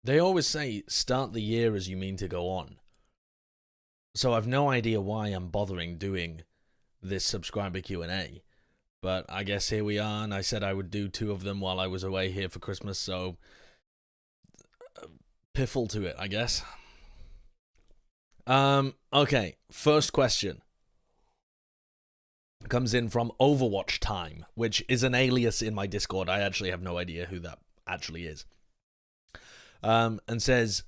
They always say start the year as you mean to go on. So I've no idea why I'm bothering doing this subscriber Q&A. But I guess here we are, and I said I would do 2 of them while I was away here for Christmas, so piffle to it, I guess. Okay, first question comes in from Overwatch Time, which is an alias in my Discord. I actually have no idea who that actually is. And says,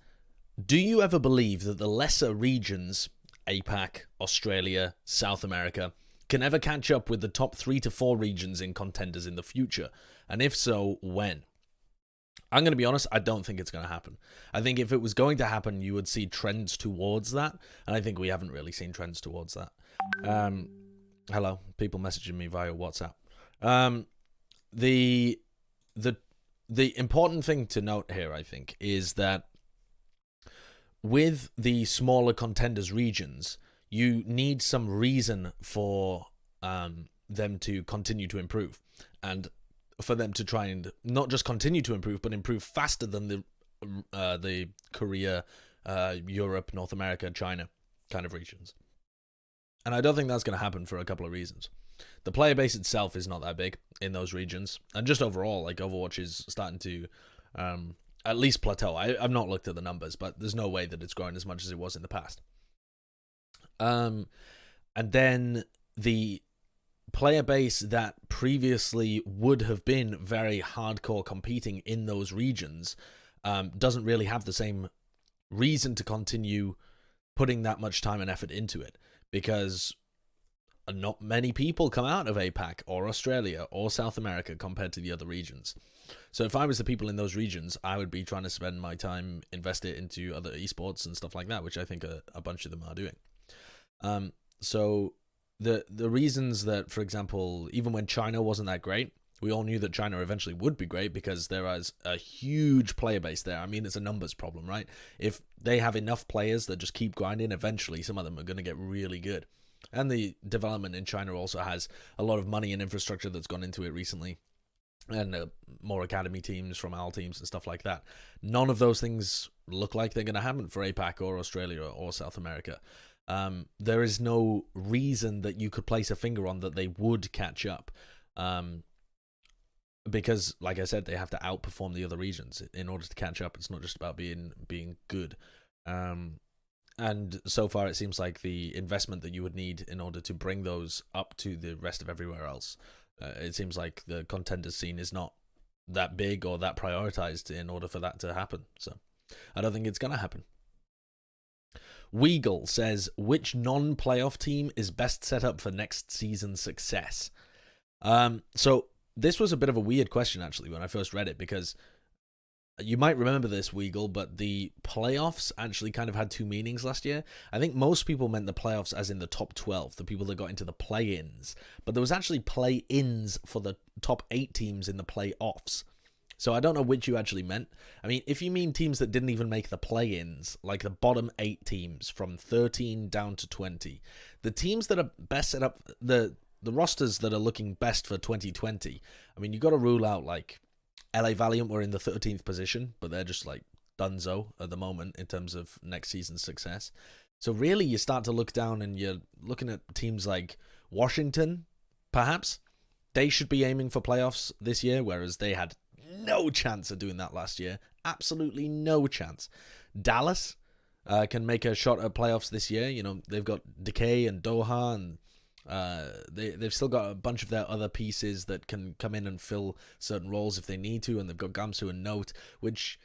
do you ever believe that the lesser regions, APAC, Australia, South America, can ever catch up with the top 3 to 4 regions in contenders in the future? And if so, when? I'm going to be honest, I don't think it's going to happen. I think if it was going to happen, you would see trends towards that, and I think we haven't really seen trends towards that. Hello, people messaging me via WhatsApp. The important thing to note here, I think, is that with the smaller contenders regions, you need some reason for them to continue to improve, and for them to try and not just continue to improve, but improve faster than the Korea, Europe, North America, China kind of regions. And I don't think that's going to happen for a couple of reasons. The player base itself is not that big in those regions, and just overall, like, Overwatch is starting to at least plateau. I've not looked at the numbers, but there's no way that it's growing as much as it was in the past. And then the player base that previously would have been very hardcore competing in those regions doesn't really have the same reason to continue putting that much time and effort into it, because not many people come out of APAC or Australia or South America compared to the other regions. So if I was the people in those regions, I would be trying to spend my time, invest it into other esports and stuff like that, which I think a bunch of them are doing. So the reasons that, for example, even when China wasn't that great, we all knew that China eventually would be great because there is a huge player base there. I mean, it's a numbers problem, right? If they have enough players that just keep grinding, eventually some of them are going to get really good. And the development in China also has a lot of money and infrastructure that's gone into it recently, and more academy teams from AL teams and stuff like that. None of those things look like they're going to happen for APAC or Australia or South America. There is no reason that you could place a finger on that they would catch up. Because, like I said, they have to outperform the other regions in order to catch up. It's not just about being good. And so far, it seems like the investment that you would need in order to bring those up to the rest of everywhere else, it seems like the contender scene is not that big or that prioritized in order for that to happen. So I don't think it's going to happen. Weagle says, which non-playoff team is best set up for next season's success? So this was a bit of a weird question, actually, when I first read it, because you might remember this, Weagle, but the playoffs actually kind of had 2 meanings last year. I think most people meant the playoffs as in the top 12, the people that got into the play-ins. But there was actually play-ins for the top 8 teams in the playoffs. So I don't know which you actually meant. I mean, if you mean teams that didn't even make the play-ins, like the bottom 8 teams from 13 down to 20, the teams that are best set up, the rosters that are looking best for 2020, I mean, you got to rule out, like, LA Valiant were in the 13th position, but they're just like dunzo at the moment in terms of next season's success. So really, you start to look down and you're looking at teams like Washington, perhaps. They should be aiming for playoffs this year, whereas they had no chance of doing that last year. Absolutely no chance. Dallas can make a shot at playoffs this year. You know, they've got Decay and Doha, and they've still got a bunch of their other pieces that can come in and fill certain roles if they need to, and they've got Gamsu and Note, which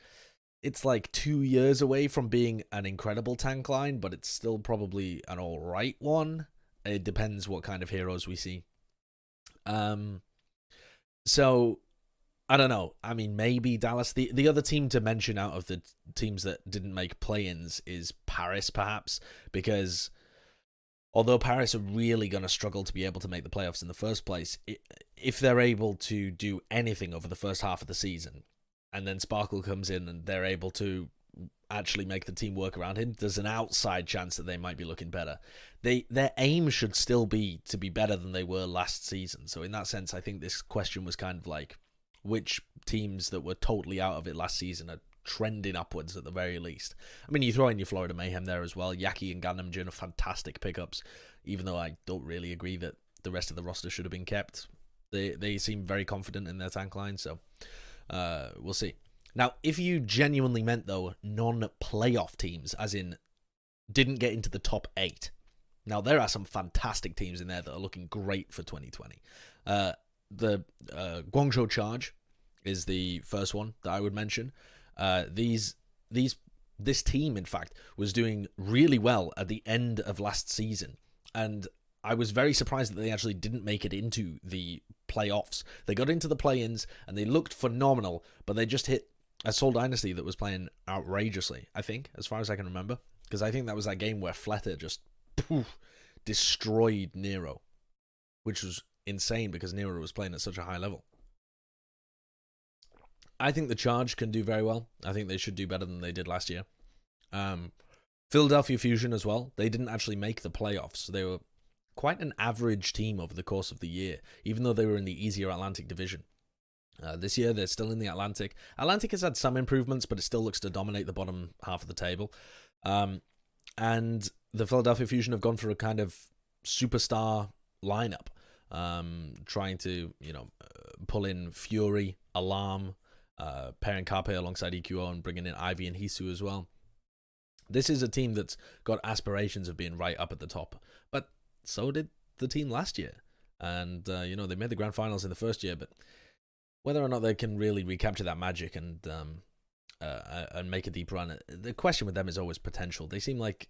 it's like 2 years away from being an incredible tank line, but it's still probably an alright one. It depends what kind of heroes we see. So I don't know. I mean, maybe Dallas. The other team to mention out of the teams that didn't make play-ins is Paris, perhaps, because although Paris are really going to struggle to be able to make the playoffs in the first place, if they're able to do anything over the first half of the season, and then Sparkle comes in and they're able to actually make the team work around him, there's an outside chance that they might be looking better. Their aim should still be to be better than they were last season. So in that sense, I think this question was kind of like, which teams that were totally out of it last season are trending upwards at the very least. I mean, you throw in your Florida Mayhem there as well. Yaki and Gandamjin are fantastic pickups, even though I don't really agree that the rest of the roster should have been kept. They seem very confident in their tank line, so we'll see. Now, if you genuinely meant, though, non-playoff teams, as in didn't get into the top 8, now there are some fantastic teams in there that are looking great for 2020. The Guangzhou Charge is the first one that I would mention. This team, in fact, was doing really well at the end of last season, and I was very surprised that they actually didn't make it into the playoffs. They got into the play-ins, and they looked phenomenal, but they just hit a Seoul Dynasty that was playing outrageously, I think, as far as I can remember, because I think that was that game where Fleta just destroyed Nero, which was insane because Nero was playing at such a high level. I think the Charge can do very well. I think they should do better than they did last year. Philadelphia Fusion as well. They didn't actually make the playoffs. They were quite an average team over the course of the year, even though they were in the easier Atlantic division. This year, they're still in the Atlantic. Atlantic has had some improvements, but it still looks to dominate the bottom half of the table. And the Philadelphia Fusion have gone for a kind of superstar lineup, trying to, pull in Fury, Alarm, pairing Carpe alongside EQO and bringing in Ivy and Hisu as well. This is a team that's got aspirations of being right up at the top, but so did the team last year. And, they made the grand finals in the first year, but whether or not they can really recapture that magic and make a deep run, the question with them is always potential. They seem like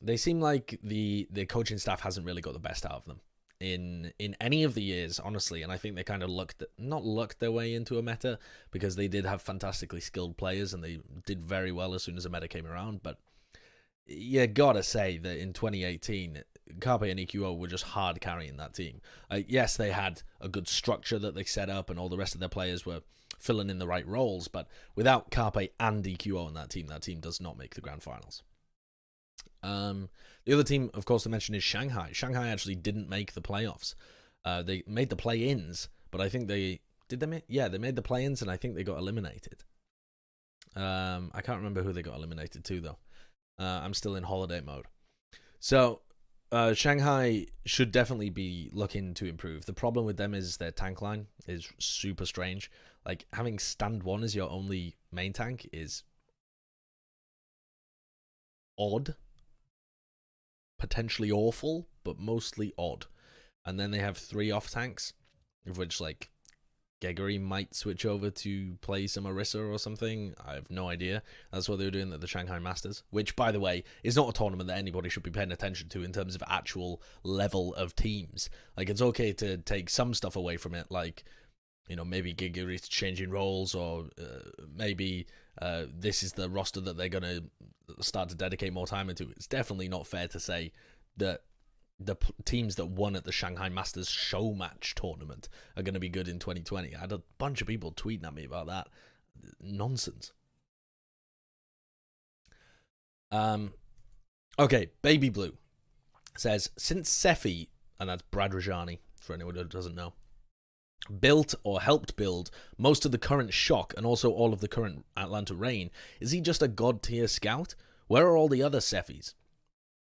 the coaching staff hasn't really got the best out of them in any of the years, honestly. And I think they kind of not lucked their way into a meta, because they did have fantastically skilled players and they did very well as soon as a meta came around. But you gotta say that in 2018, Carpe and EQO were just hard carrying that team. Yes, they had a good structure that they set up and all the rest of their players were filling in the right roles, but without Carpe and EQO on that team does not make the grand finals. The other team, of course, to mention is Shanghai. Shanghai actually didn't make the playoffs. They made the play-ins, but I think they made the play-ins, and I think they got eliminated. I can't remember who they got eliminated to, though. I'm still in holiday mode. So, Shanghai should definitely be looking to improve. The problem with them is their tank line is super strange. Like, having stand 1 as your only main tank is odd. Potentially awful, but mostly odd. And then they have 3 off tanks, of which, like, Gregory might switch over to play some Orisa or something. I have no idea. That's what they were doing at the Shanghai Masters, which, by the way, is not a tournament that anybody should be paying attention to in terms of actual level of teams. Like, it's okay to take some stuff away from it, like, maybe Gregory's changing roles, or maybe this is the roster that they're going to start to dedicate more time into. It's definitely not fair to say that the teams that won at the Shanghai Masters show match tournament are going to be good in 2020. I had a bunch of people tweeting at me about that. Nonsense. Okay, babyblu says, since Sephy, and that's Brad Rajani, for anyone who doesn't know, built or helped build most of the current Shock and also all of the current Atlanta Reign, is he just a god tier scout? Where are all the other Sephys?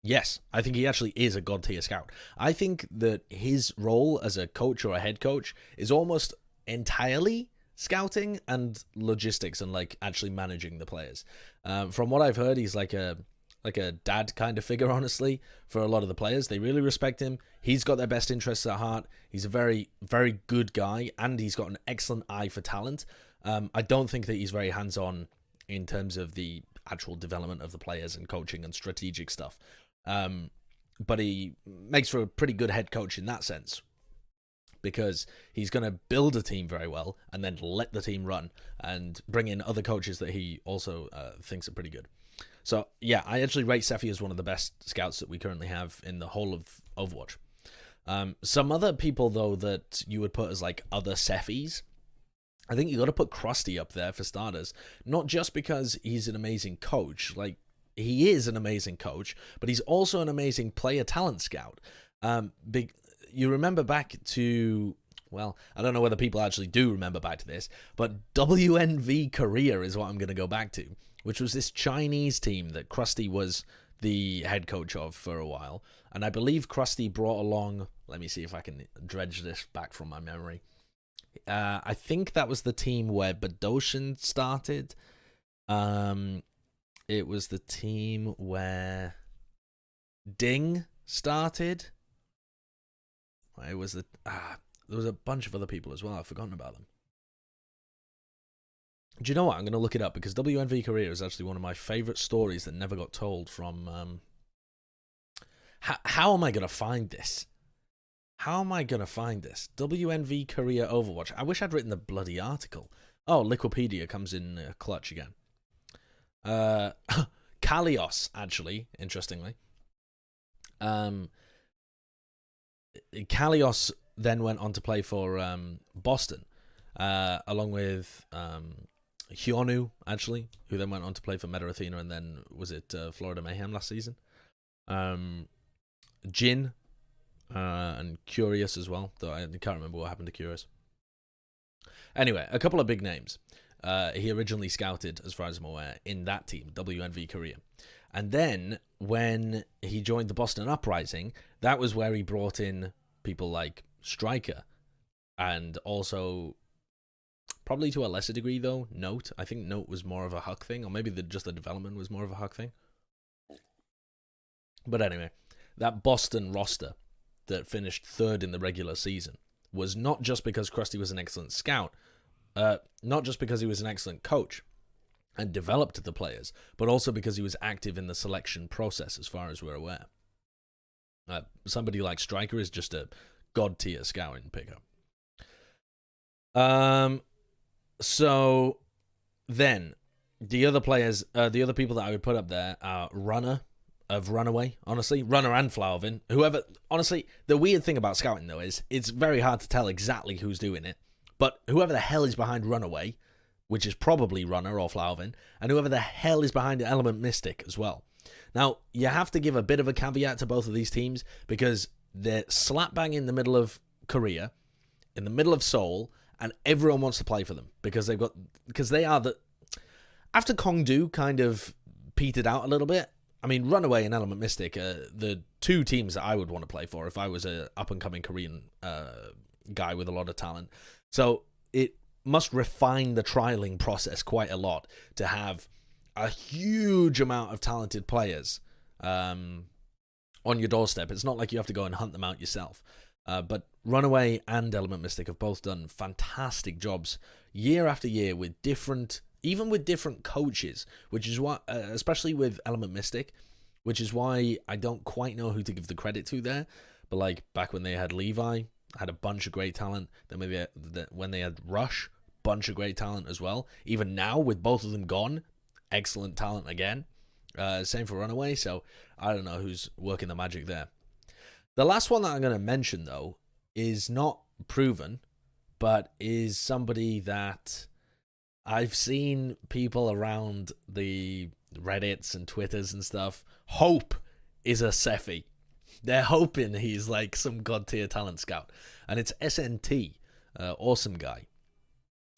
Yes, I think he actually is a god tier scout. I think that his role as a coach or a head coach is almost entirely scouting and logistics and like actually managing the players. From what I've heard, he's like a dad kind of figure, honestly, for a lot of the players. They really respect him. He's got their best interests at heart. He's a very, very good guy, and he's got an excellent eye for talent. I don't think that he's very hands-on in terms of the actual development of the players and coaching and strategic stuff. But he makes for a pretty good head coach in that sense, because he's going to build a team very well and then let the team run and bring in other coaches that he also thinks are pretty good. So, yeah, I actually rate Sephy as one of the best scouts that we currently have in the whole of Overwatch. Some other people, though, that you would put as, like, other Sephys, I think you got to put Krusty up there for starters. Not just because he's an amazing coach. Like, he is an amazing coach, but he's also an amazing player talent scout. You remember back to well, I don't know whether people actually do remember back to this, but WNV Korea is what I'm going to go back to, which was this Chinese team that Krusty was the head coach of for a while. And I believe Krusty brought along, let me see if I can dredge this back from my memory. I think that was the team where Badoshin started. It was the team where Ding started. It was there was a bunch of other people as well. I've forgotten about them. Do you know what? I'm going to look it up because WNV Korea is actually one of my favorite stories that never got told from... How am I going to find this? How am I going to find this? WNV Korea Overwatch. I wish I'd written the bloody article. Oh, Liquipedia comes in clutch again. Kalios, actually, interestingly. Kalios then went on to play for Boston, along with Hyonu, actually, who then went on to play for Meta Athena, and then was it Florida Mayhem last season? Jin and Curious as well, though I can't remember what happened to Curious. Anyway, a couple of big names. He originally scouted, as far as I'm aware, in that team, WNV Korea. And then when he joined the Boston Uprising, that was where he brought in people like Striker, and also, probably to a lesser degree though, Note. I think Note was more of a Huck thing, or maybe just the development was more of a Huck thing. But anyway, that Boston roster that finished third in the regular season was not just because Krusty was an excellent scout, not just because he was an excellent coach and developed the players, but also because he was active in the selection process, as far as we're aware. Somebody like Striker is just a god-tier scouting pickup. So then, the other players, the other people that I would put up there are Runner of Runaway, honestly. Runner and Flowervin. Whoever, honestly, the weird thing about scouting, though, is it's very hard to tell exactly who's doing it. But whoever the hell is behind Runaway, which is probably Runner or Flowervin, and whoever the hell is behind Element Mystic as well. Now, you have to give a bit of a caveat to both of these teams, because they're slap bang in the middle of Korea, in the middle of Seoul, and everyone wants to play for them, because they are the... After Kongdu kind of petered out a little bit, I mean, Runaway and Element Mystic are the two teams that I would want to play for if I was a up-and-coming Korean guy with a lot of talent. So it must refine the trialing process quite a lot to have a huge amount of talented players on your doorstep. It's not like you have to go and hunt them out yourself. But Runaway and Element Mystic have both done fantastic jobs year after year with different coaches, which is why, especially with Element Mystic, which is why I don't quite know who to give the credit to there. But like back when they had Levi, had a bunch of great talent. Then maybe when they had Rush, bunch of great talent as well. Even now, with both of them gone, excellent talent again. Same for Runaway, so I don't know who's working the magic there. The last one that I'm going to mention, though, is not proven, but is somebody that I've seen people around the Reddits and Twitters and stuff hope is a Sephy. They're hoping he's like some god-tier talent scout. And it's SNT, awesome guy.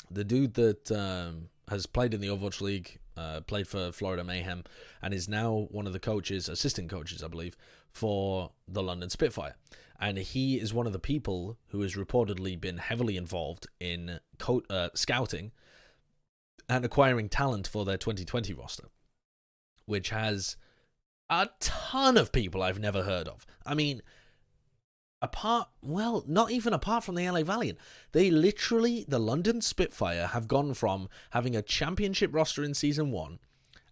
The dude that has played in the Overwatch League, played for Florida Mayhem, and is now one of the coaches, assistant coaches, I believe, for the London Spitfire. And he is one of the people who has reportedly been heavily involved in scouting and acquiring talent for their 2020 roster, which has a ton of people I've never heard of. I mean, not even apart from the LA Valiant. They literally, the London Spitfire, have gone from having a championship roster in Season 1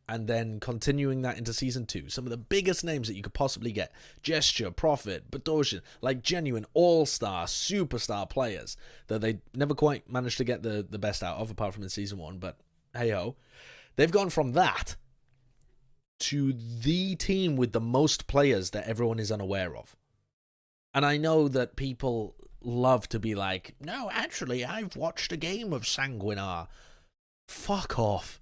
and then continuing that into Season 2. Some of the biggest names that you could possibly get. Gesture, Prophet, Badoshin, like genuine all-star, superstar players that they never quite managed to get the best out of, apart from in Season 1, but hey-ho. They've gone from that to the team with the most players that everyone is unaware of. And I know that people love to be like, no, actually, I've watched a game of Sanguinar. Fuck off.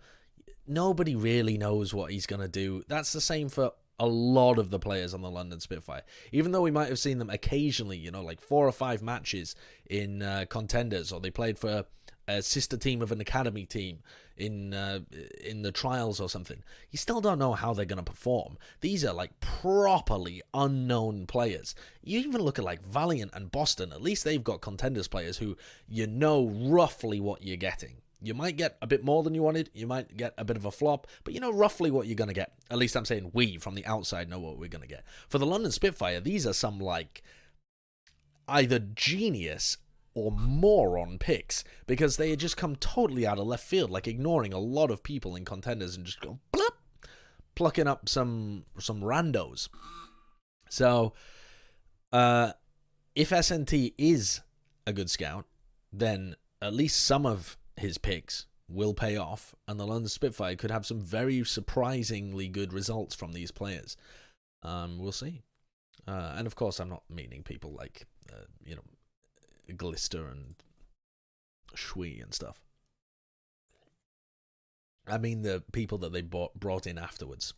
Nobody really knows what he's going to do. That's the same for a lot of the players on the London Spitfire. Even though we might have seen them occasionally, you know, like 4 or 5 matches in contenders, or they played for a sister team of an academy team in the trials or something, you still don't know how they're going to perform. These are like properly unknown players. You even look at like Valiant and Boston, at least they've got contenders players who you know roughly what you're getting. You might get a bit more than you wanted, you might get a bit of a flop, but you know roughly what you're going to get. At least I'm saying we, from the outside, know what we're going to get. For the London Spitfire, these are some like either genius or moron picks, because they had just come totally out of left field, like ignoring a lot of people in contenders and just go blop, plucking up some randos. So if SNT is a good scout, then at least some of his picks will pay off, and the London Spitfire could have some very surprisingly good results from these players. We'll see. And of course, I'm not meaning people like, you know, Glister and Shui and stuff. I mean the people that they brought in afterwards,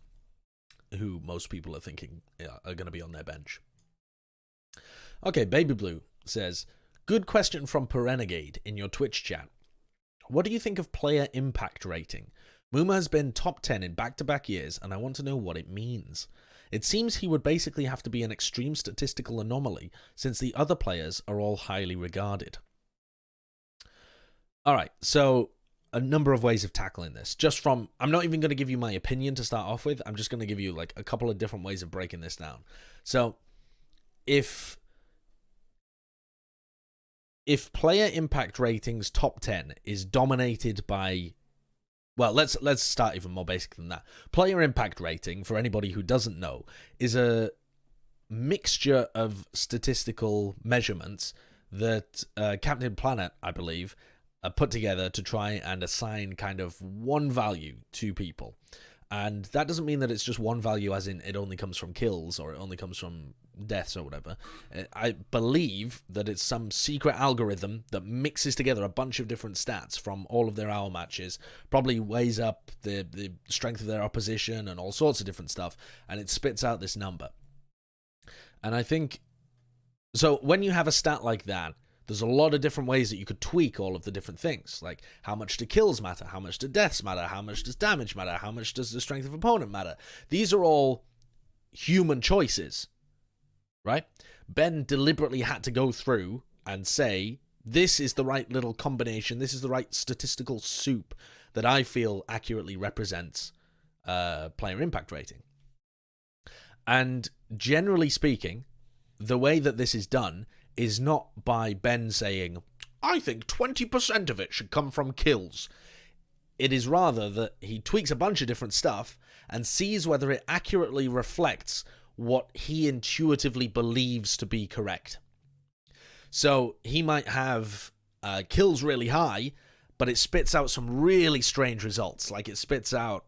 who most people are thinking are going to be on their bench. Okay, babyblu says, good question from parenegade in your Twitch chat. What do you think of player impact rating? Muma has been top 10 in back-to-back years, and I want to know what it means. It seems he would basically have to be an extreme statistical anomaly, since the other players are all highly regarded. Alright, so a number of ways of tackling this. Just from, I'm not even going to give you my opinion to start off with, I'm just going to give you like a couple of different ways of breaking this down. So, if player impact ratings top 10 is dominated by, well, let's start even more basic than that. Player impact rating, for anybody who doesn't know, is a mixture of statistical measurements that Captain Planet, I believe, put together to try and assign kind of one value to people. And that doesn't mean that it's just one value as in it only comes from kills or it only comes from deaths or whatever. I believe that it's some secret algorithm that mixes together a bunch of different stats from all of their hour matches, probably weighs up the strength of their opposition and all sorts of different stuff, and it spits out this number. And I think, so when you have a stat like that, there's a lot of different ways that you could tweak all of the different things. Like, how much do kills matter? How much do deaths matter? How much does damage matter? How much does the strength of opponent matter? These are all human choices, right? Ben deliberately had to go through and say, this is the right little combination, this is the right statistical soup that I feel accurately represents player impact rating. And generally speaking, the way that this is done is not by Ben saying, I think 20% of it should come from kills. It is rather that he tweaks a bunch of different stuff and sees whether it accurately reflects what he intuitively believes to be correct. So he might have kills really high, but it spits out some really strange results. Like it spits out,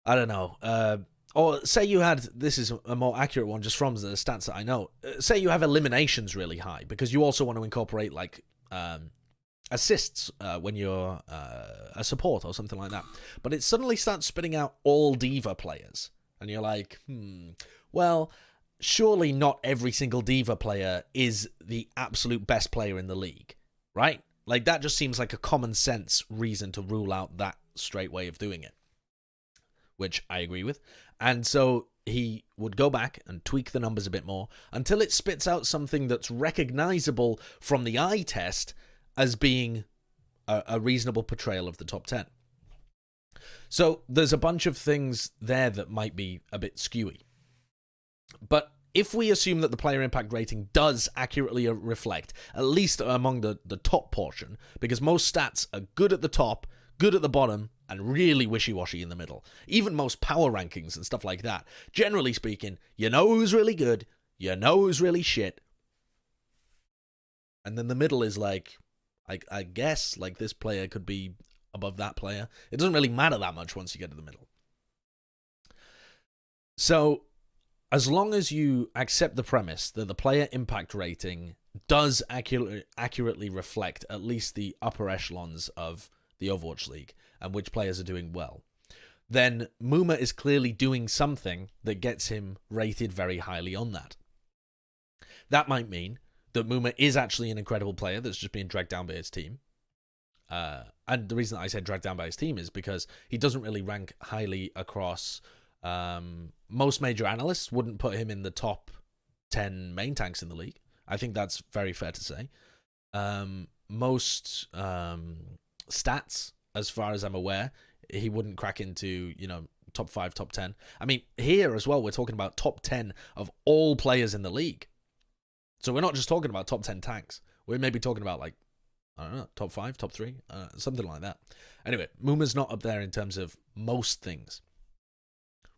I don't know, or say you had, this is a more accurate one just from the stats that I know, say you have eliminations really high, because you also want to incorporate like assists when you're a support or something like that. But it suddenly starts spitting out all diva players. And you're like, well, surely not every single diva player is the absolute best player in the league, right? Like that just seems like a common sense reason to rule out that straight way of doing it, which I agree with. And so he would go back and tweak the numbers a bit more until it spits out something that's recognizable from the eye test as being a reasonable portrayal of the top 10. So there's a bunch of things there that might be a bit skewy. But if we assume that the player impact rating does accurately reflect, at least among the top portion, because most stats are good at the top, good at the bottom, and really wishy-washy in the middle. Even most power rankings and stuff like that. Generally speaking, you know who's really good, you know who's really shit. And then the middle is like, I guess, like this player could be above that player. It doesn't really matter that much once you get to the middle. So, as long as you accept the premise that the player impact rating does accurately reflect at least the upper echelons of the Overwatch League and which players are doing well, then Muma is clearly doing something that gets him rated very highly on that. That might mean that Muma is actually an incredible player that's just being dragged down by his team. And the reason that I said dragged down by his team is because he doesn't really rank highly across... most major analysts wouldn't put him in the top 10 main tanks in the league. I think that's very fair to say. Most stats, as far as I'm aware, he wouldn't crack into, top 5, top 10. I mean, here as well, we're talking about top 10 of all players in the league. So we're not just talking about top 10 tanks. We're maybe talking about, like, I don't know, top 5, top 3, something like that. Anyway, Muma's not up there in terms of most things.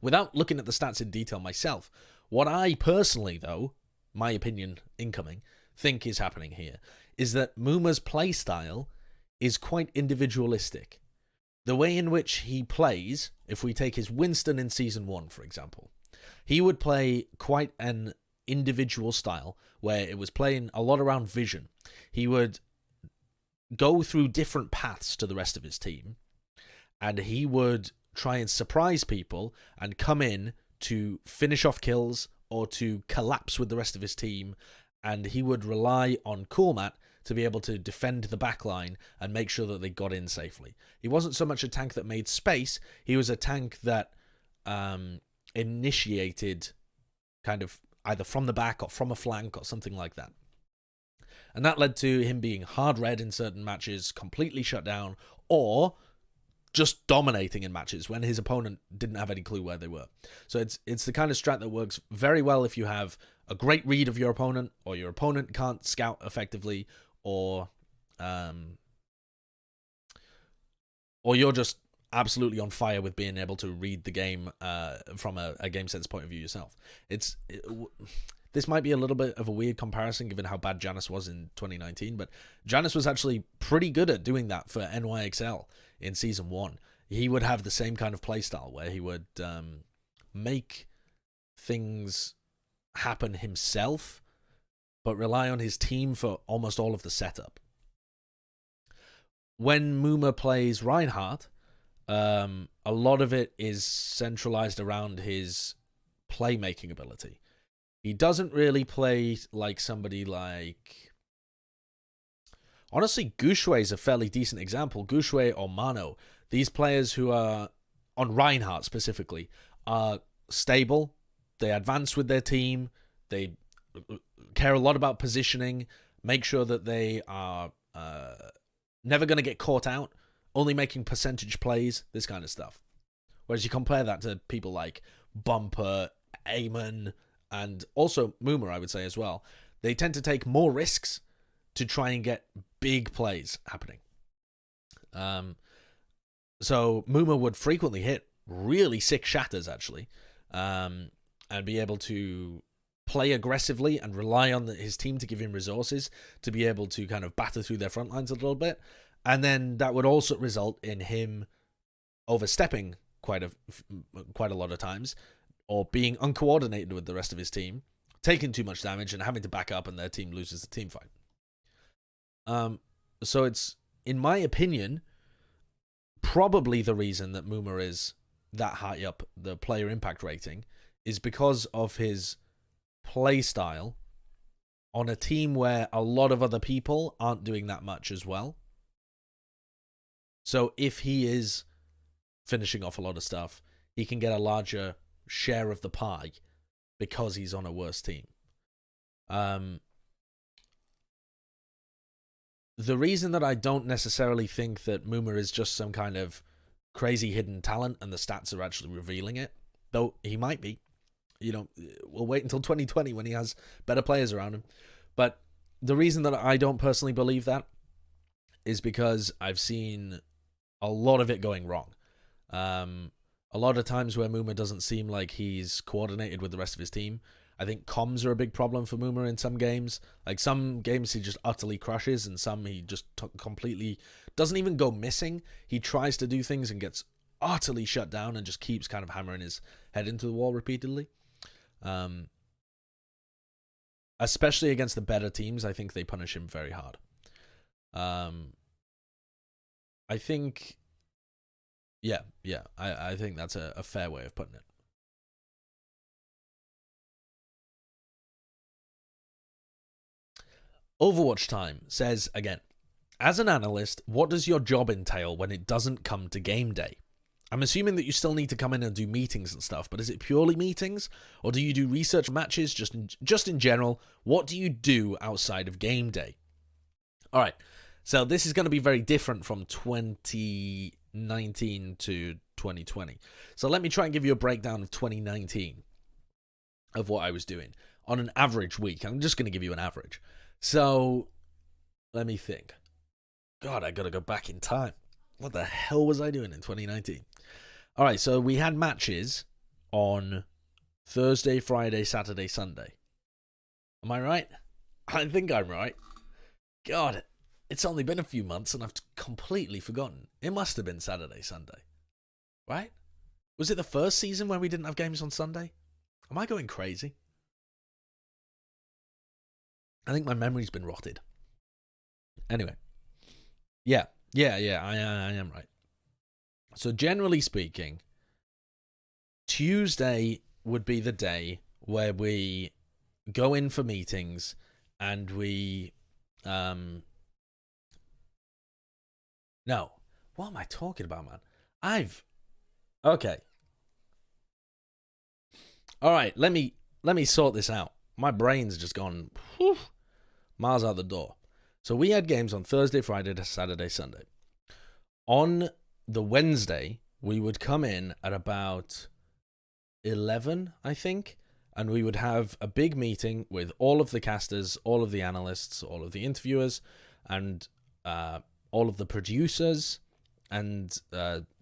Without looking at the stats in detail myself, what I personally, though, my opinion incoming, think is happening here is that Muma's playstyle is quite individualistic. The way in which he plays, if we take his Winston in Season 1, for example, he would play quite an individual style where it was playing a lot around vision. He would go through different paths to the rest of his team, and he would try and surprise people and come in to finish off kills or to collapse with the rest of his team, and he would rely on Coolmat to be able to defend the backline and make sure that they got in safely. He wasn't so much a tank that made space, he was a tank that initiated kind of either from the back or from a flank or something like that. And that led to him being hard red in certain matches, completely shut down, or just dominating in matches when his opponent didn't have any clue where they were. So it's the kind of strat that works very well if you have a great read of your opponent, or your opponent can't scout effectively, or you're just absolutely on fire with being able to read the game from a game sense point of view yourself. This might be a little bit of a weird comparison given how bad Janus was in 2019, but Janus was actually pretty good at doing that for NYXL in Season 1. He would have the same kind of playstyle where he would make things happen himself, but rely on his team for almost all of the setup. When Muma plays Reinhardt, a lot of it is centralized around his playmaking ability. He doesn't really play like somebody like... Honestly, Gushui is a fairly decent example. Gushui or Mano, these players who are, on Reinhardt specifically, are stable, they advance with their team, they care a lot about positioning, make sure that they are never going to get caught out, only making percentage plays, this kind of stuff. Whereas you compare that to people like Bumper, Eamon, and also Muma, I would say as well. They tend to take more risks to try and get big plays happening. So Muma would frequently hit really sick shatters, actually, and be able to play aggressively and rely on his team to give him resources to be able to kind of batter through their front lines a little bit. And then that would also result in him overstepping quite a lot of times, or being uncoordinated with the rest of his team, taking too much damage and having to back up, and their team loses the team fight. So it's, in my opinion, probably the reason that Muma is that high up the player impact rating is because of his play style on a team where a lot of other people aren't doing that much as well. So if he is finishing off a lot of stuff, he can get a larger share of the pie because he's on a worse team. The reason that I don't necessarily think that Muma is just some kind of crazy hidden talent and the stats are actually revealing it, though he might be, we'll wait until 2020 when he has better players around him. But the reason that I don't personally believe that is because I've seen a lot of it going wrong. A lot of times where Muma doesn't seem like he's coordinated with the rest of his team. I think comms are a big problem for Muma in some games. Like, some games he just utterly crushes, and some he just completely doesn't even go missing. He tries to do things and gets utterly shut down and just keeps kind of hammering his head into the wall repeatedly. Especially against the better teams, I think they punish him very hard. I think Yeah, yeah. I think that's a fair way of putting it. Overwatch Time says again, as an analyst, what does your job entail when it doesn't come to game day? I'm assuming that you still need to come in and do meetings and stuff, but is it purely meetings, or do you do research matches just in general? What do you do outside of game day? All right, so this is going to be very different from 2019 to 2020. So let me try and give you a breakdown of 2019 of what I was doing on an average week. I'm just going to give you an average. So let me think. God, I got to go back in time. What the hell was I doing in 2019? All right, so we had matches on Thursday, Friday, Saturday, Sunday. Am I right? I think I'm right. God, it's only been a few months and I've completely forgotten. It must have been Saturday, Sunday. Right? Was it the first season where we didn't have games on Sunday? Am I going crazy? I think my memory's been rotted. Anyway. Yeah, I am right. So generally speaking, Tuesday would be the day where we go in for meetings and we no. What am I talking about, man? Okay. All right, let me sort this out. My brain's just gone miles out the door. So we had games on Thursday, Friday, Saturday, Sunday. On the Wednesday, we would come in at about 11, I think, and we would have a big meeting with all of the casters, all of the analysts, all of the interviewers, and all of the producers, and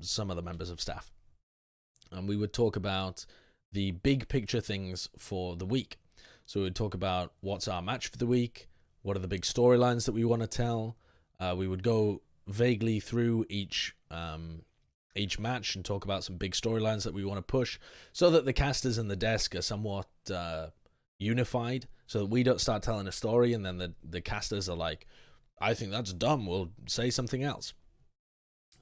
some of the members of staff. And we would talk about the big picture things for the week. So we would talk about what's our match for the week, what are the big storylines that we want to tell. We would go vaguely through each match and talk about some big storylines that we want to push, so that the casters and the desk are somewhat unified, so that we don't start telling a story and then the casters are like, I think that's dumb, we'll say something else.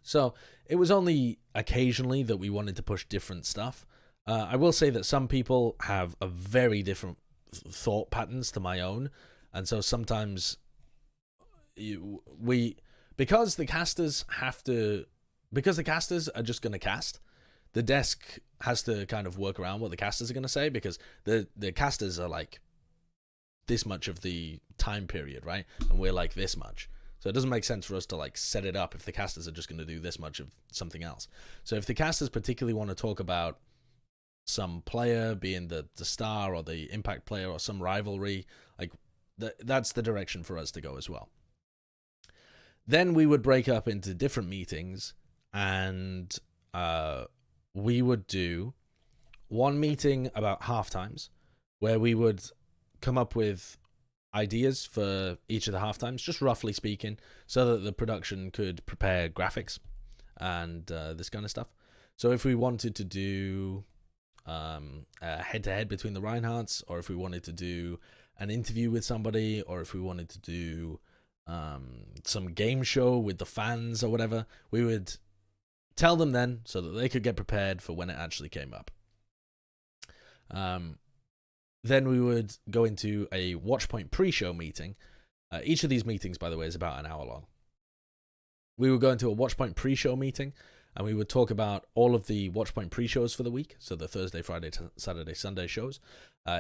So it was only occasionally that we wanted to push different stuff. I will say that some people have a very different thought patterns to my own, and so sometimes because the casters are just going to cast, the desk has to kind of work around what the casters are going to say, because the casters are like this much of the time period, right? And we're like this much. So it doesn't make sense for us to like set it up if the casters are just going to do this much of something else. So if the casters particularly want to talk about some player being the star or the impact player or some rivalry, like that's the direction for us to go as well. Then we would break up into different meetings, and we would do one meeting about half times, where we would come up with ideas for each of the half times, just roughly speaking, so that the production could prepare graphics and this kind of stuff. So if we wanted to do head-to-head between the Reinhardts, or if we wanted to do an interview with somebody, or if we wanted to do some game show with the fans or whatever, we would tell them then so that they could get prepared for when it actually came up. Then we would go into a Watchpoint pre-show meeting. Each of these meetings, by the way, is about an hour long. We would go into a Watchpoint pre-show meeting, and we would talk about all of the Watchpoint pre-shows for the week, so the Thursday, Friday, Saturday, Sunday shows.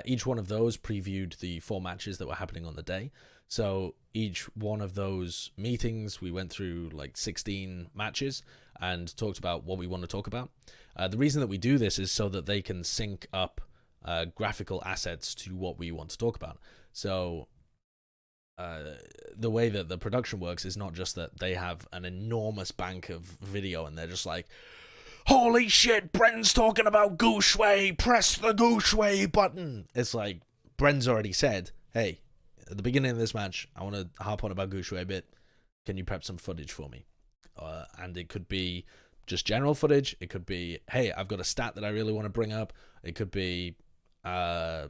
Each one of those previewed the 4 matches that were happening on the day. So each one of those meetings, we went through like 16 matches and talked about what we want to talk about. The reason that we do this is so that they can sync up graphical assets to what we want to talk about. So the way that the production works is not just that they have an enormous bank of video and they're just like, holy shit, Bren's talking about Goushway, press the Goushway button. It's like, Bren's already said, hey, at the beginning of this match, I want to harp on about Goushway a bit. Can you prep some footage for me? And it could be just general footage. It could be, hey, I've got a stat that I really want to bring up. It could be, I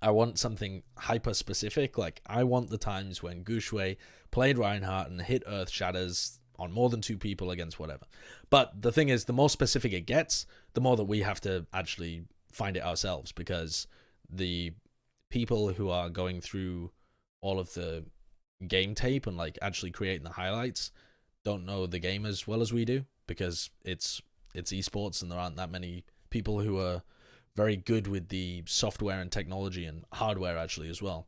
want something hyper specific. Like, I want the times when Goushway played Reinhardt and hit Earth Shatters on more than 2 people against whatever. But the thing is, the more specific it gets, the more that we have to actually find it ourselves, because the people who are going through all of the game tape and like actually creating the highlights don't know the game as well as we do, because it's esports and there aren't that many people who are very good with the software and technology and hardware actually as well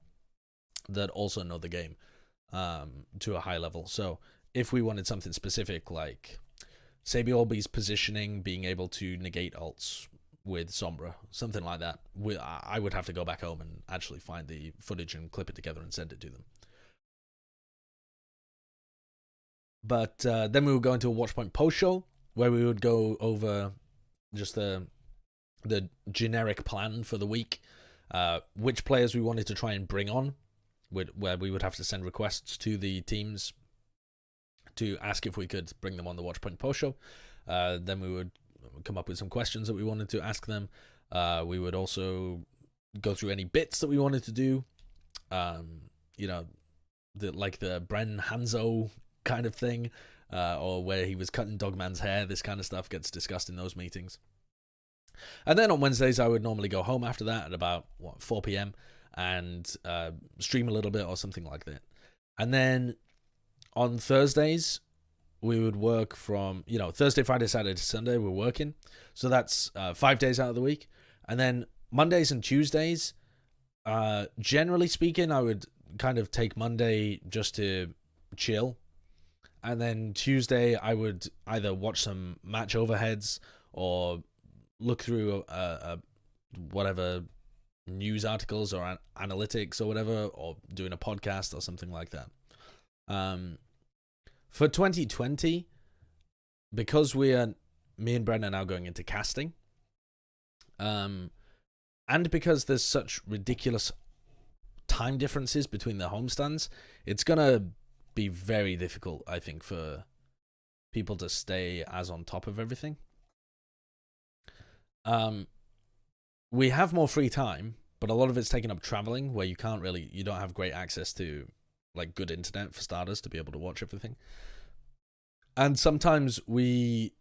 that also know the game to a high level. So if we wanted something specific like Sabi Orbe's positioning, being able to negate ults with Sombra, something like that, I would have to go back home and actually find the footage and clip it together and send it to them. But then we would go into a Watchpoint post show where we would go over just the generic plan for the week, which players we wanted to try and bring on, where we would have to send requests to the teams to ask if we could bring them on the Watchpoint post show. Then we would come up with some questions that we wanted to ask them. We would also go through any bits that we wanted to do. You know, like the Bren Hanzo kind of thing, or where he was cutting Dogman's hair. This kind of stuff gets discussed in those meetings. And then on Wednesdays, I would normally go home after that at about 4 p.m. and stream a little bit or something like that. And then on Thursdays, we would work from, Thursday, Friday, Saturday, Sunday, we're working. So that's 5 days out of the week. And then Mondays and Tuesdays, generally speaking, I would kind of take Monday just to chill. And then Tuesday, I would either watch some match overheads or look through whatever news articles or analytics or whatever, or doing a podcast or something like that. For 2020, because me and Bren are now going into casting, and because there's such ridiculous time differences between the homestands, it's gonna be very difficult, I think, for people to stay as on top of everything. We have more free time, but a lot of it's taken up traveling, where you don't have great access to like good internet for starters to be able to watch everything. And sometimes we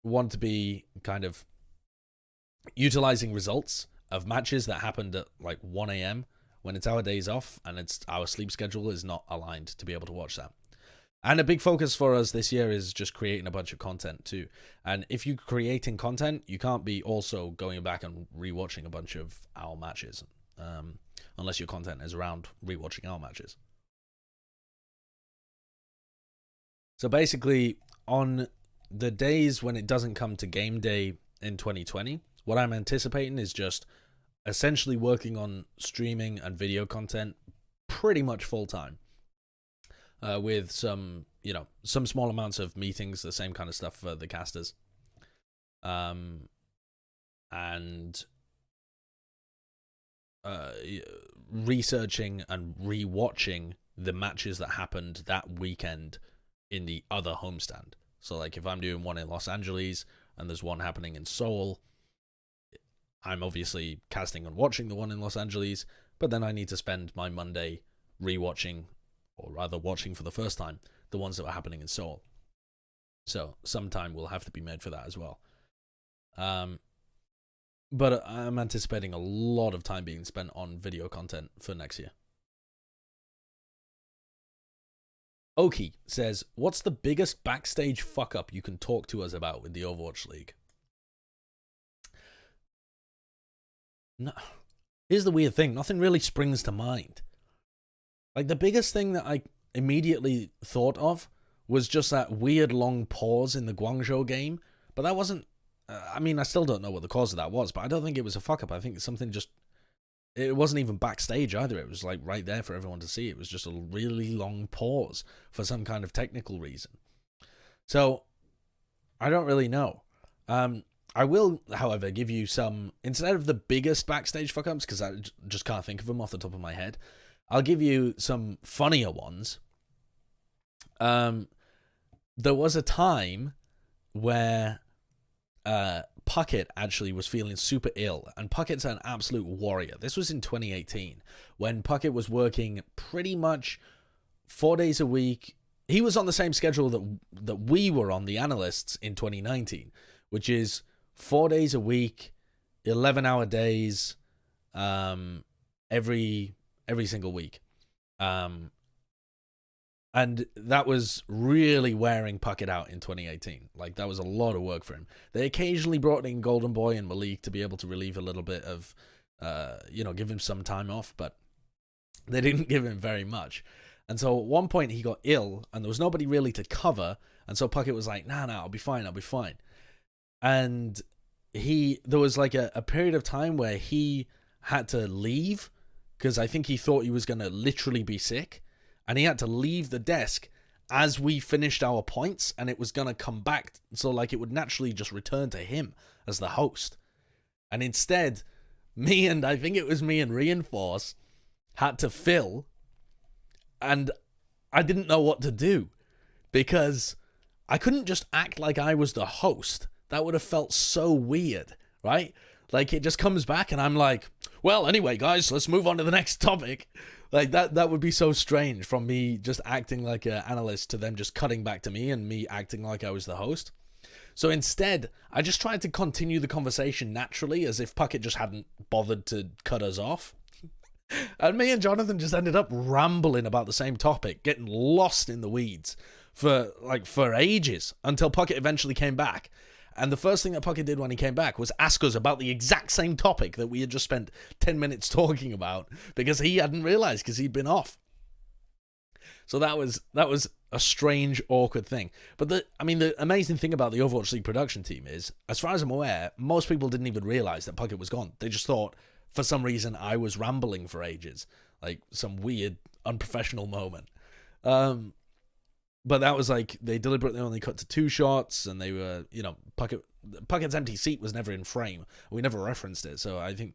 want to be kind of utilizing results of matches that happened at like 1 a.m. when it's our days off and our sleep schedule is not aligned to be able to watch that. And a big focus for us this year is just creating a bunch of content too. And if you're creating content, you can't be also going back and rewatching a bunch of our matches, unless your content is around rewatching our matches. So basically, on the days when it doesn't come to game day in 2020, what I'm anticipating is just essentially working on streaming and video content pretty much full time. With some small amounts of meetings, the same kind of stuff for the casters. And researching and rewatching the matches that happened that weekend in the other homestand. So like if I'm doing one in Los Angeles and there's one happening in Seoul, I'm obviously casting and watching the one in Los Angeles, but then I need to spend my Monday rewatching, or rather watching for the first time, the ones that were happening in Seoul. So some time will have to be made for that as well. But I'm anticipating a lot of time being spent on video content for next year. Oakie says, what's the biggest backstage fuck-up you can talk to us about with the Overwatch League? No. Here's the weird thing. Nothing really springs to mind. Like, the biggest thing that I immediately thought of was just that weird long pause in the Guangzhou game. But that wasn't... I mean, I still don't know what the cause of that was, but I don't think it was a fuck-up. I think something just... It wasn't even backstage either. It was, like, right there for everyone to see. It was just a really long pause for some kind of technical reason. So, I don't really know. I will, however, give you some... Instead of the biggest backstage fuck-ups, because I just can't think of them off the top of my head... I'll give you some funnier ones. There was a time where Puckett actually was feeling super ill, and Puckett's an absolute warrior. This was in 2018, when Puckett was working pretty much 4 days a week, he was on the same schedule that we were on, the analysts, in 2019, which is 4 days a week, 11-hour days, every single week. And that was really wearing Puckett out in 2018. Like, that was a lot of work for him. They occasionally brought in Golden Boy and Malik to be able to relieve a little bit of, give him some time off, but they didn't give him very much. And so at one point he got ill, and there was nobody really to cover, and so Puckett was like, nah, I'll be fine. And there was like a period of time where he had to leave, because I think he thought he was going to literally be sick. And he had to leave the desk as we finished our points, and it was going to come back. So, like, it would naturally just return to him as the host. And instead, I think it was me and Reinforce had to fill. And I didn't know what to do, because I couldn't just act like I was the host. That would have felt so weird, right? Like, it just comes back and I'm like, well, anyway, guys, let's move on to the next topic. Like, that would be so strange, from me just acting like an analyst to them just cutting back to me and me acting like I was the host. So instead, I just tried to continue the conversation naturally, as if Puckett just hadn't bothered to cut us off. And me and Jonathan just ended up rambling about the same topic, getting lost in the weeds for ages, until Puckett eventually came back. And the first thing that Puckett did when he came back was ask us about the exact same topic that we had just spent 10 minutes talking about, because he hadn't realized, because he'd been off. So that was a strange, awkward thing. But the amazing thing about the Overwatch League production team is, as far as I'm aware, most people didn't even realize that Puckett was gone. They just thought, for some reason, I was rambling for ages, like some weird, unprofessional moment. But that was like, they deliberately only cut to 2 shots, and they were, Puckett's empty seat was never in frame. We never referenced it, so I think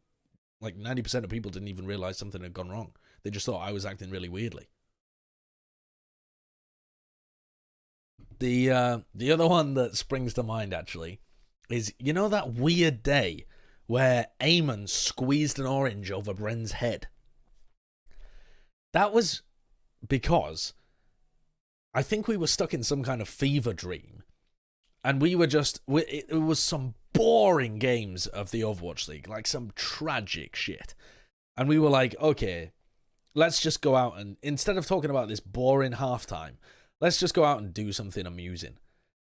like 90% of people didn't even realize something had gone wrong. They just thought I was acting really weirdly. The other one that springs to mind, actually, is, that weird day where Eamon squeezed an orange over Bren's head? That was because I think we were stuck in some kind of fever dream, and it was some boring games of the Overwatch League, like some tragic shit. And we were like, okay, let's just go out and, instead of talking about this boring halftime, let's just go out and do something amusing.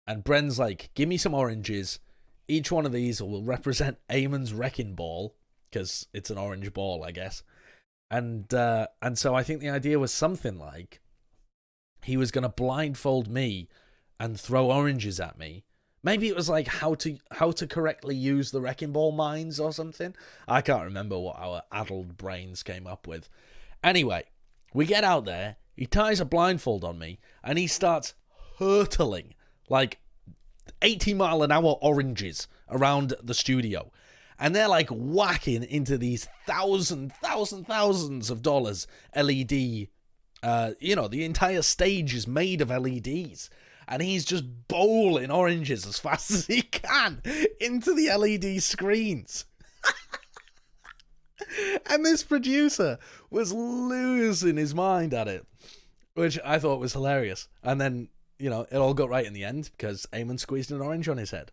And Bren's like, give me some oranges. Each one of these will represent Eamon's wrecking ball, because it's an orange ball, I guess. And so I think the idea was something like, he was going to blindfold me and throw oranges at me. Maybe it was like how to correctly use the wrecking ball mines or something. I can't remember what our addled brains came up with. Anyway, we get out there, he ties a blindfold on me, and he starts hurtling like 80-mile-an-hour oranges around the studio. And they're like whacking into these thousands of dollars LED. The entire stage is made of LEDs. And he's just bowling oranges as fast as he can into the LED screens. And this producer was losing his mind at it, which I thought was hilarious. And then, it all got right in the end, because Eamon squeezed an orange on his head.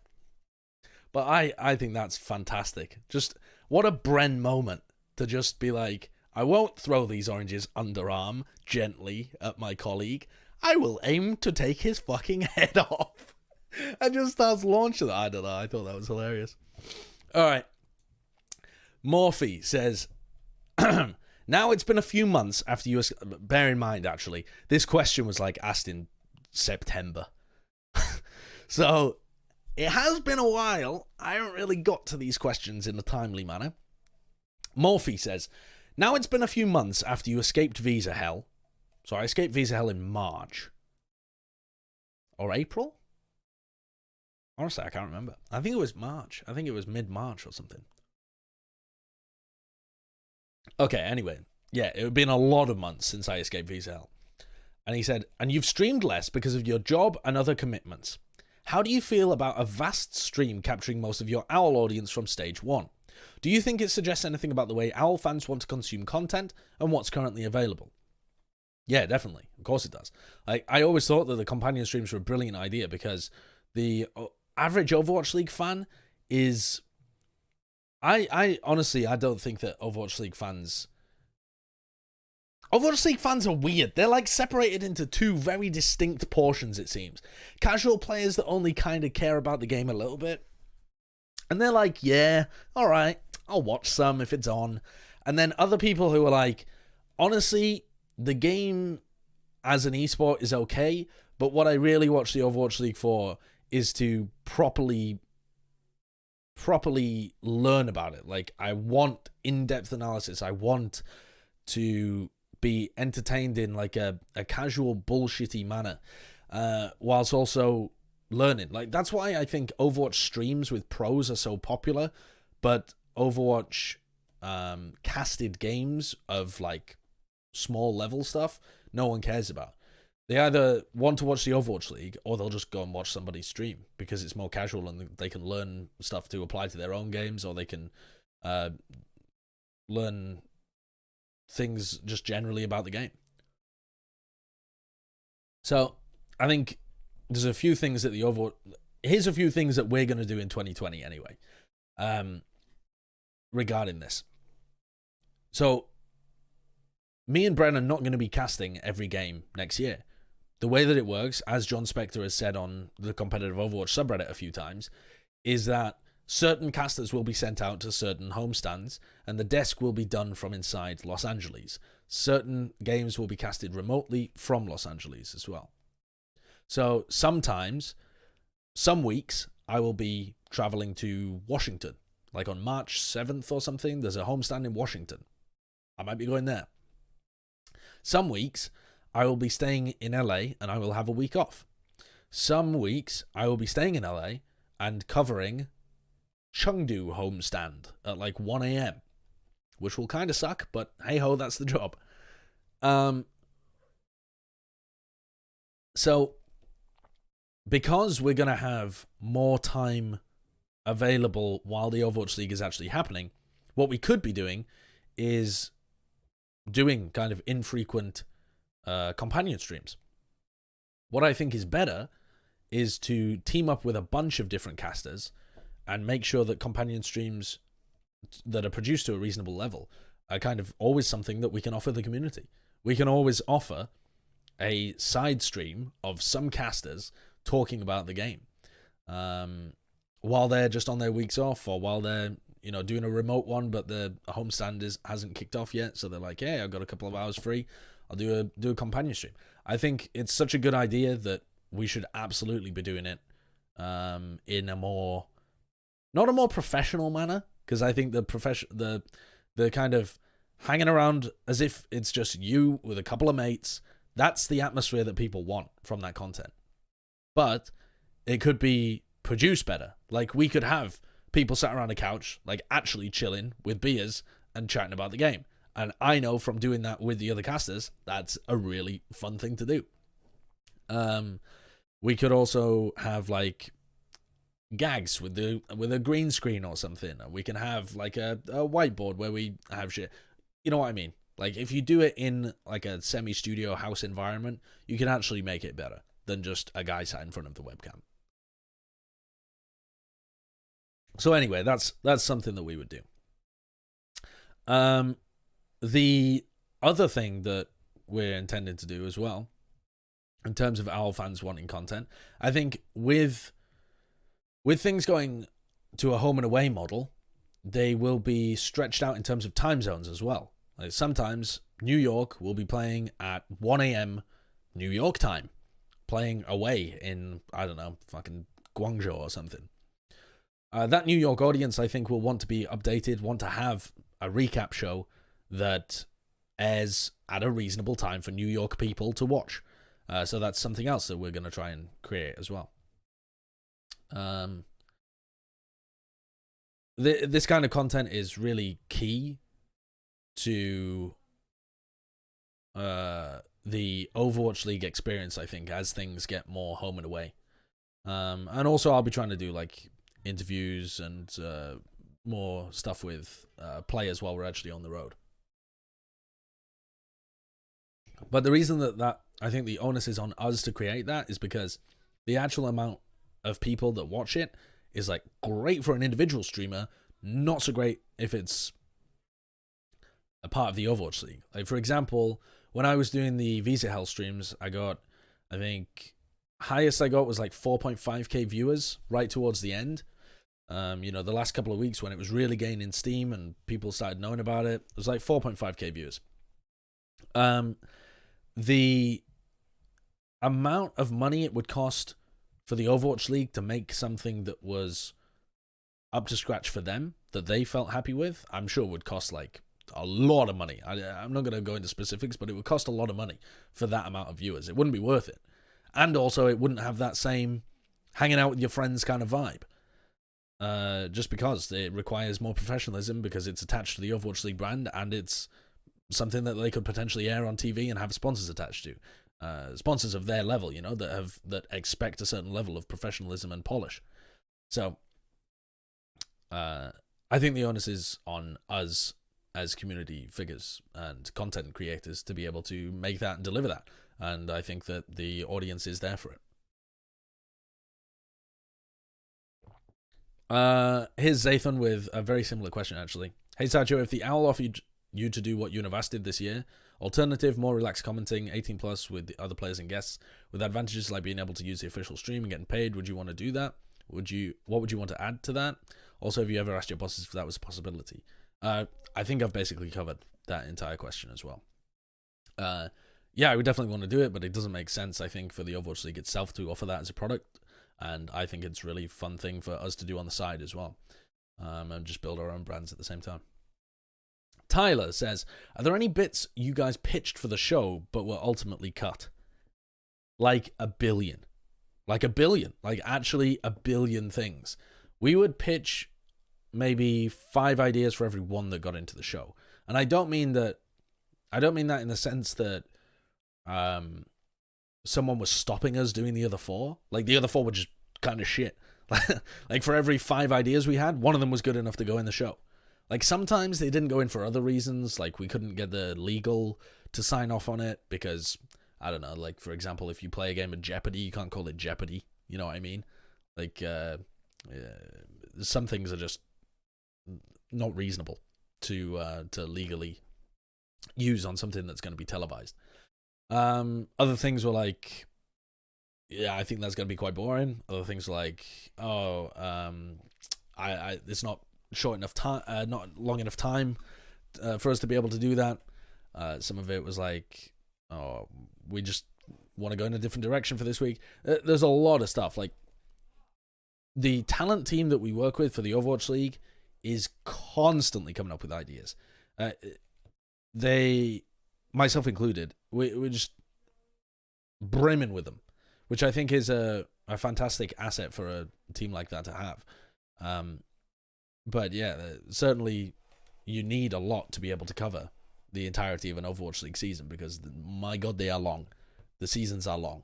But I think that's fantastic. Just what a Bren moment to just be like, I won't throw these oranges underarm gently at my colleague. I will aim to take his fucking head off. And just starts launching that. I don't know. I thought that was hilarious. All right. Morphy says, now it's been a few months after you... Bear in mind, actually, this question was like asked in September. So it has been a while. I haven't really got to these questions in a timely manner. Morphy says, now it's been a few months after you escaped visa hell. So I escaped visa hell in March. Or April? Honestly, I can't remember. I think it was March. I think it was mid-March or something. Okay, anyway. Yeah, it had been a lot of months since I escaped visa hell. And he said, and you've streamed less because of your job and other commitments. How do you feel about a vast stream capturing most of your OWL audience from stage 1? Do you think it suggests anything about the way OWL fans want to consume content and what's currently available? Yeah, definitely. Of course it does. I always thought that the companion streams were a brilliant idea because the average Overwatch League fan is... I honestly, I don't think that Overwatch League fans are weird. They're like separated into two very distinct portions, it seems. Casual players that only kind of care about the game a little bit. And they're like, yeah, all right, I'll watch some if it's on. And then other people who are like, honestly, the game as an esport is okay, but what I really watch the Overwatch League for is to properly learn about it. Like, I want in-depth analysis. I want to be entertained in like a casual bullshitty manner, whilst also learning. Like, that's why I think Overwatch streams with pros are so popular, but Overwatch casted games of like small level stuff no one cares about. They either want to watch the Overwatch League or they'll just go and watch somebody stream because it's more casual and they can learn stuff to apply to their own games, or they can learn things just generally about the game. So I think there's a few things that here's a few things that we're going to do in 2020 anyway, regarding this. So me and Bren are not going to be casting every game next year. The way that it works, as John Spector has said on the competitive Overwatch subreddit a few times, is that certain casters will be sent out to certain homestands, and the desk will be done from inside Los Angeles. Certain games will be casted remotely from Los Angeles as well. So sometimes, some weeks, I will be traveling to Washington. Like on March 7th or something, there's a homestand in Washington. I might be going there. Some weeks, I will be staying in LA and I will have a week off. Some weeks, I will be staying in LA and covering Chengdu homestand at like 1 a.m., which will kind of suck, but hey-ho, that's the job. So, because we're going to have more time available while the Overwatch League is actually happening, what we could be doing is doing kind of infrequent companion streams. What I think is better is to team up with a bunch of different casters and make sure that companion streams that are produced to a reasonable level are kind of always something that we can offer the community. We can always offer a side stream of some casters talking about the game while they're just on their weeks off, or while they're doing a remote one, but the homestand hasn't kicked off yet, so they're like, hey, I've got a couple of hours free, I'll do a companion stream. I think it's such a good idea that we should absolutely be doing it in a more, not a more professional manner, because I think the kind of hanging around as if it's just you with a couple of mates, that's the atmosphere that people want from that content. But it could be produced better. Like, we could have people sat around a couch, like actually chilling with beers and chatting about the game. And I know from doing that with the other casters, that's a really fun thing to do. We could also have like gags with a green screen or something. We can have like a whiteboard where we have shit. You know what I mean? Like, if you do it in like a semi-studio house environment, you can actually make it better than just a guy sat in front of the webcam. So anyway, that's something that we would do. The other thing that we're intending to do as well, in terms of our fans wanting content, I think with things going to a home and away model, they will be stretched out in terms of time zones as well. Like, sometimes New York will be playing at 1 a.m. New York time, playing away in, I don't know, fucking Guangzhou or something. That New York audience, I think, will want to be updated, want to have a recap show that airs at a reasonable time for New York people to watch. So that's something else that we're going to try and create as well. This kind of content is really key to the Overwatch League experience, I think, as things get more home and away. And also I'll be trying to do like interviews and more stuff with players while we're actually on the road. But the reason that I think the onus is on us to create that is because the actual amount of people that watch it is like great for an individual streamer, not so great if it's a part of the Overwatch League. Like, for example, when I was doing the Visa Hell streams, I think highest I got was like 4.5k viewers right towards the end. You know, the last couple of weeks when it was really gaining steam and people started knowing about it, it was like 4.5k viewers. The amount of money it would cost for the Overwatch League to make something that was up to scratch for them, that they felt happy with, I'm sure would cost like a lot of money. I'm not going to go into specifics, but it would cost a lot of money for that amount of viewers. It wouldn't be worth it. And also, it wouldn't have that same hanging out with your friends kind of vibe. Just because it requires more professionalism, because it's attached to the Overwatch League brand, and it's something that they could potentially air on TV and have sponsors attached to. Sponsors of their level, you know, that expect a certain level of professionalism and polish. So, I think the onus is on us as community figures and content creators to be able to make that and deliver that. And I think that the audience is there for it. Here's Zathan with a very similar question, actually. Hey, Sideshow, if the owl offered you to do what Univast did this year, alternative, more relaxed commenting, 18 plus with the other players and guests, with advantages like being able to use the official stream and getting paid, would you want to do that? What would you want to add to that? Also, have you ever asked your bosses if that was a possibility? I think I've basically covered that entire question as well. Yeah, I would definitely want to do it, but it doesn't make sense, I think, for the Overwatch League itself to offer that as a product. And I think it's a really fun thing for us to do on the side as well. And just build our own brands at the same time. Tyler says, are there any bits you guys pitched for the show but were ultimately cut? Like a billion. Like actually a billion things. We would pitch maybe 5 ideas for every one that got into the show. And I don't mean that in the sense that someone was stopping us doing the other 4. Like, the other 4 were just kind of shit. Like, for every 5 ideas we had, one of them was good enough to go in the show. Like, sometimes they didn't go in for other reasons. Like, we couldn't get the legal to sign off on it because, I don't know, like, for example, if you play a game of Jeopardy, you can't call it Jeopardy. You know what I mean? Like, some things are just not reasonable to legally use on something that's going to be televised. Other things were like, yeah, I think that's going to be quite boring. Other things were like, it's not short enough time, not long enough time for us to be able to do that. Some of it was like, oh, we just want to go in a different direction for this week. There's a lot of stuff. Like, the talent team that we work with for the Overwatch League is constantly coming up with ideas. They, myself included, we're just brimming with them, which I think is a fantastic asset for a team like that to have. But yeah, certainly you need a lot to be able to cover the entirety of an Overwatch League season, because my god, they are long. The seasons are long.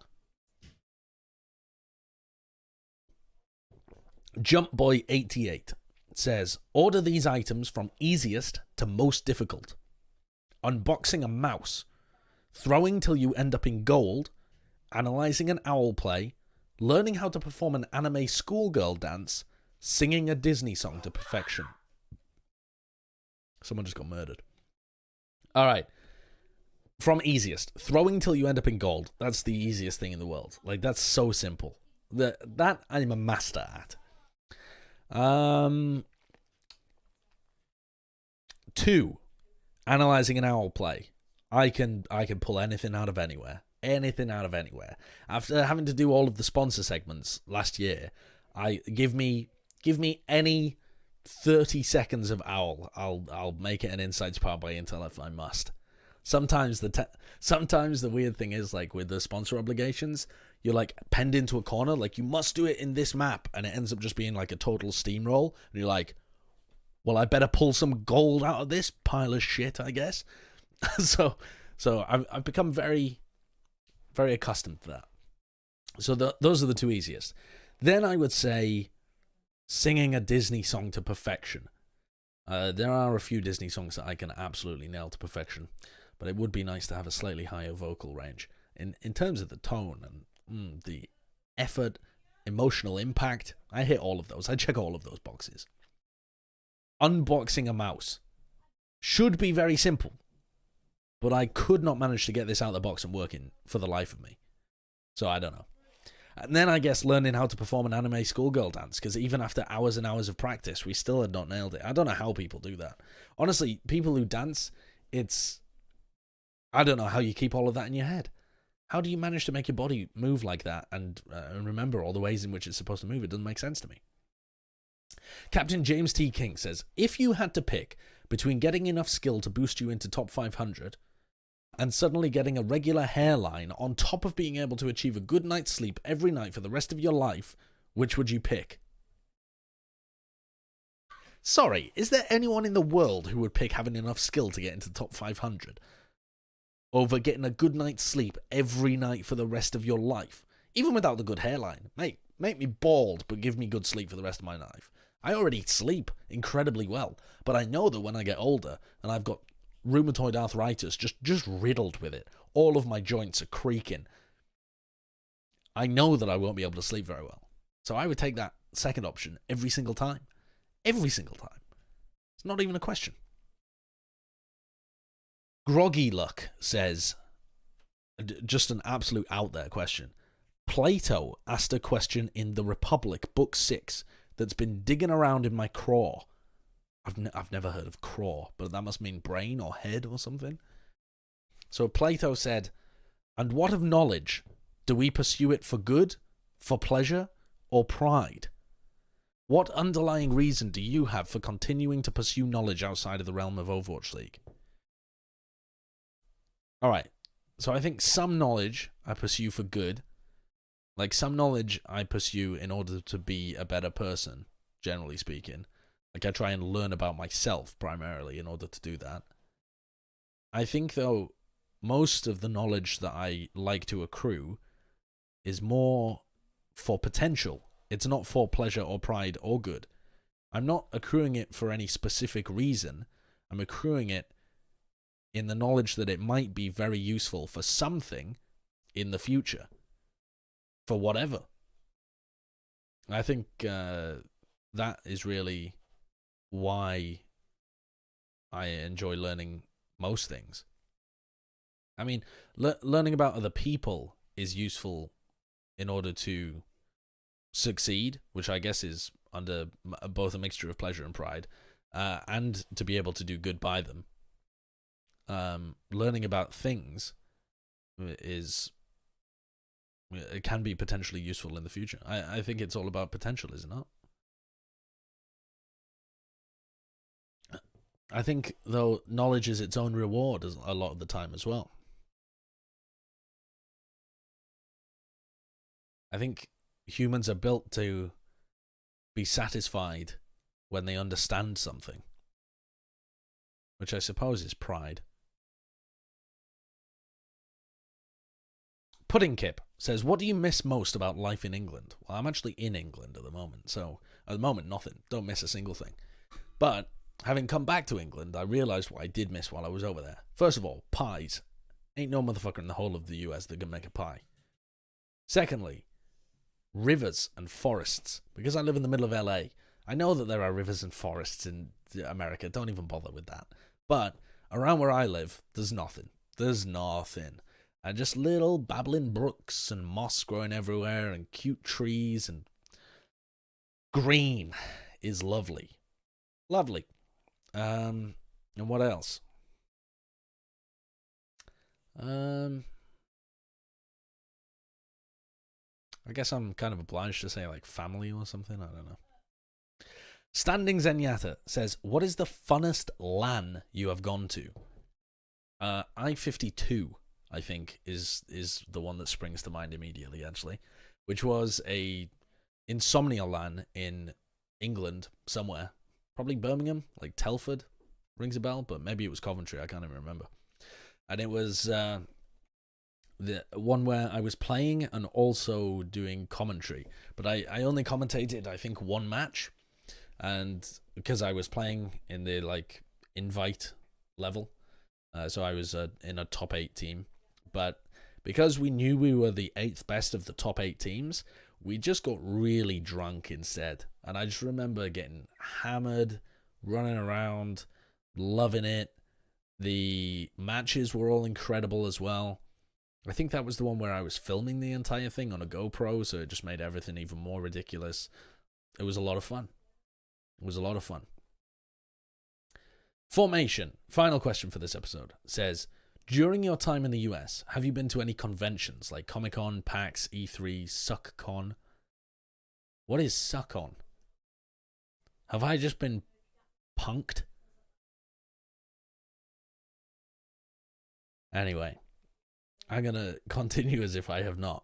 Jumpboy88 says, order these items from easiest to most difficult. Unboxing a mouse, throwing till you end up in gold, analyzing an owl play, learning how to perform an anime schoolgirl dance, singing a Disney song to perfection. Someone just got murdered. All right. From easiest, throwing till you end up in gold. That's the easiest thing in the world. Like, that's so simple. That I'm a master at. 2, analyzing an owl play. I can pull anything out of anywhere. Anything out of anywhere. After having to do all of the sponsor segments last year, give me any 30 seconds of owl. I'll make it an insights powered by Intel if I must. Sometimes the weird thing is, like, with the sponsor obligations, you're like penned into a corner, like, you must do it in this map, and it ends up just being like a total steamroll, and you're like, well, I better pull some gold out of this pile of shit, I guess. so I've become very, very accustomed to that. So those are the 2 easiest. Then I would say singing a Disney song to perfection. There are a few Disney songs that I can absolutely nail to perfection. but it would be nice to have a slightly higher vocal range. In terms of the tone and the effort, emotional impact, I hit all of those. I check all of those boxes. Unboxing a mouse should be very simple, but I could not manage to get this out of the box and working for the life of me. So I don't know. And then I guess learning how to perform an anime schoolgirl dance, because even after hours and hours of practice, we still had not nailed it. I don't know how people do that. Honestly, people who dance, I don't know how you keep all of that in your head. How do you manage to make your body move like that and remember all the ways in which it's supposed to move? It doesn't make sense to me. Captain James T. King says, if you had to pick between getting enough skill to boost you into top 500 and suddenly getting a regular hairline on top of being able to achieve a good night's sleep every night for the rest of your life, which would you pick? Sorry, is there anyone in the world who would pick having enough skill to get into the top 500 over getting a good night's sleep every night for the rest of your life? Even without the good hairline. Make me bald, but give me good sleep for the rest of my life. I already sleep incredibly well, but I know that when I get older and I've got rheumatoid arthritis just riddled with it, all of my joints are creaking, I know that I won't be able to sleep very well. So I would take that second option every single time. Every single time. It's not even a question. GroggyLuck says, just an absolute out there question. Plato asked a question in The Republic, Book 6, that's been digging around in my craw. I've never heard of craw, but that must mean brain or head or something. So Plato said, and what of knowledge? Do we pursue it for good, for pleasure, or pride? What underlying reason do you have for continuing to pursue knowledge outside of the realm of Overwatch League? Alright, so I think some knowledge I pursue for good. Like, some knowledge I pursue in order to be a better person, generally speaking. Like, I try and learn about myself, primarily, in order to do that. I think, though, most of the knowledge that I like to accrue is more for potential. It's not for pleasure or pride or good. I'm not accruing it for any specific reason. I'm accruing it in the knowledge that it might be very useful for something in the future. For whatever. I think that is really why I enjoy learning most things. I mean, learning about other people is useful in order to succeed, which I guess is under both a mixture of pleasure and pride, and to be able to do good by them. Learning about things it can be potentially useful in the future. I think it's all about potential, is it not? I think, though, knowledge is its own reward a lot of the time as well. I think humans are built to be satisfied when they understand something, which I suppose is pride. Puddingkip says, what do you miss most about life in England? Well, I'm actually in England at the moment, so at the moment, nothing. Don't miss a single thing. But having come back to England, I realised what I did miss while I was over there. First of all, pies. Ain't no motherfucker in the whole of the US that can make a pie. Secondly, rivers and forests. Because I live in the middle of LA, I know that there are rivers and forests in America. Don't even bother with that. But around where I live, there's nothing. There's nothing. And just little babbling brooks and moss growing everywhere and cute trees and green is lovely. Lovely. And what else? I guess I'm kind of obliged to say like family or something. I don't know. Standing Zenyatta says, what is the funnest LAN you have gone to? I-52. I think is the one that springs to mind immediately, actually, which was a insomnia LAN in England somewhere, probably Birmingham, like Telford, rings a bell, but maybe it was Coventry, I can't even remember. And it was the one where I was playing and also doing commentary, but I only commentated, I think, one match, and because I was playing in the like invite level. So I was in a top 8 team. But because we knew we were the 8th best of the top 8 teams, we just got really drunk instead. And I just remember getting hammered, running around, loving it. The matches were all incredible as well. I think that was the one where I was filming the entire thing on a GoPro, so it just made everything even more ridiculous. It was a lot of fun. It was a lot of fun. Formation, final question for this episode, says, during your time in the US, have you been to any conventions like ComicCon, PAX, E3, SucCon? What is SucCon? Have I just been punked? Anyway, I'm going to continue as if I have not.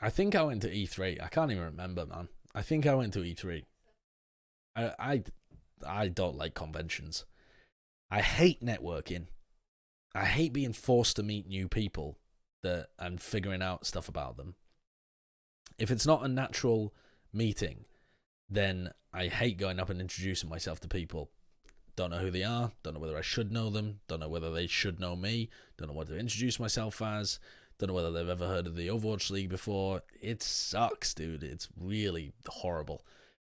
I think I went to E3. I can't even remember, man. I think I went to E3. I don't like conventions. I hate networking. I hate being forced to meet new people and figuring out stuff about them. If it's not a natural meeting, then I hate going up and introducing myself to people. Don't know who they are, don't know whether I should know them, don't know whether they should know me, don't know what to introduce myself as, don't know whether they've ever heard of the Overwatch League before. It sucks, dude. It's really horrible.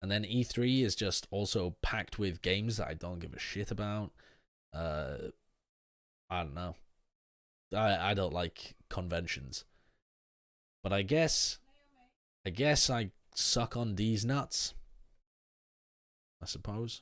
And then E3 is just also packed with games that I don't give a shit about. I don't know. I don't like conventions. But I guess I suck on these nuts. I suppose.